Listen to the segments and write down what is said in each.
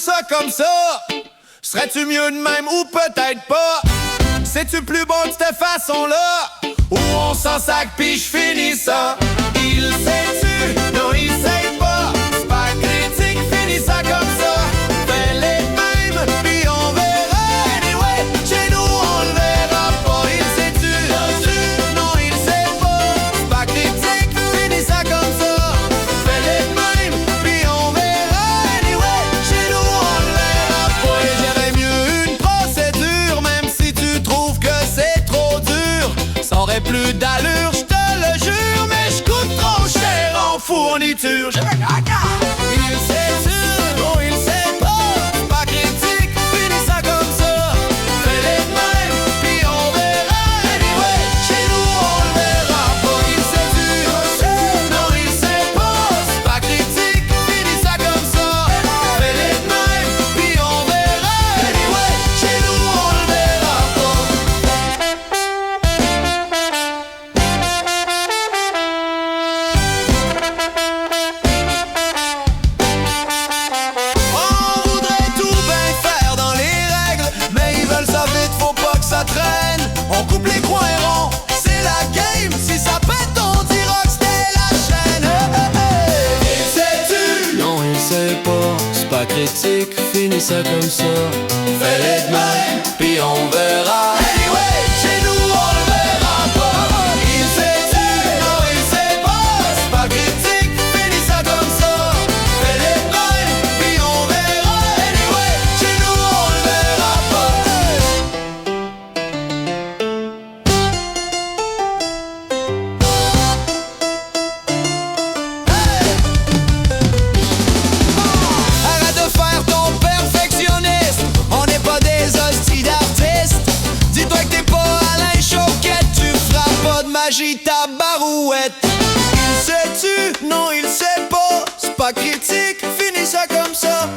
ça comme ça? Serais-tu mieux de même ou peut-être pas? C'est-tu plus bon de cette façon-là? Ou on s'en sac pis j'finis ça? Il sait-tu? Non, il sait pas. C'est pas critique, finis ça comme ça. Fais-les de même, pis on verra. Anyway, chez nous on le verra pas. Il sait-tu? Non, il sait pas. C'est pas critique, finis ça comme ça. Fais-les de même, pis on verra. Anyway, chez nous on le verra pas. Et j'irais mieux une procédure, même si tu trouves que c'est trop dur. Ça aurait plus d'allure, je te le jure, mais je coûte trop cher en fourniture. Il sait-tu? Oh, il sait pas. C'est pas critique, finis ça comme ça. Fais-les de même, pis on verra. Anyway, chez nous on le verra pas. Il sait-tu? Non, il sait pas. C'est pas critique, finis ça comme ça. Fais-les de même, pis on verra. Anyway, chez nous on le verra pas. On voudrait tout bien faire dans les règles, mais ils veulent ça vite, faut pas que ça traîne. On coupe les coins ronds, c'est la game. Si ça pète, on dira que c'était la chaîne. Il sait-tu? Non, il sait pas, c'est pas critique, finis ça comme ça. Fais-les de même, Puis on verra. anyway, chez nous on le verra pas. Il sait-tu? Non, il sait pas. C'est pas critique, finis ça comme ça. Fais-les de même, puis on verra. Anyway, chez nous on le verra pas. Arrête de faire ton perfectionniste. On n'est pas des hosties d'artistes. Dis-toi que t'es pas Alain Choquette. Tu feras pas de magie ta barouette. Il sait-tu? Non, il sait pas. C'est pas critique, finis ça comme ça.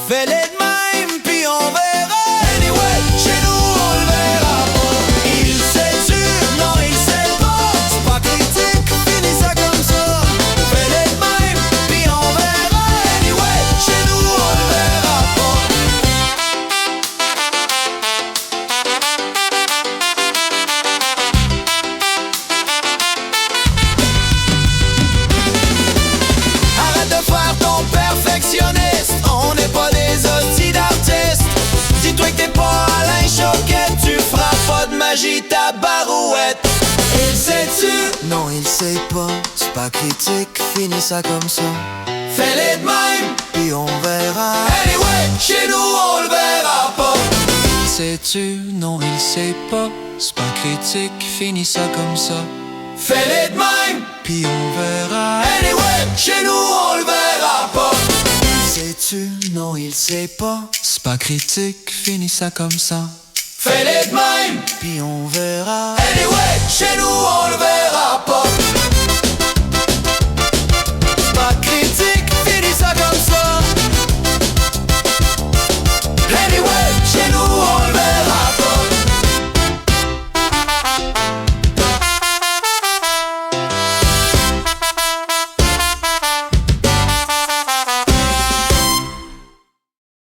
Fais-les de même, puis on verra. Anyway, chez nous on le verra pas. Il sait-tu? Non, il sait pas. C'est pas critique, finis ça comme ça. Fais-les de même, puis on verra. Anyway, chez nous on le verra pas. Arrête de faire ton perfectionniste. On n'est pas des hosties d'artistes. Dis-toi que t'es pas Alain Choquette. Tu feras pas de magie ta barouette. Il sait-tu? Non, il sait pas, c'est pas critique, finis ça comme ça. Fais-les de même. Puis on verra. Anyway, chez nous on le verra pas. Sais-tu? Non, il sait pas, c'est pas critique, finis ça comme ça. Fais-les de même. Puis on verra. Anyway, chez nous on le verra pas. Sais-tu? Non, il sait pas, c'est pas critique, finis ça comme ça. Fais-les de même. Puis on verra. Anyway, chez nous on le verra pas.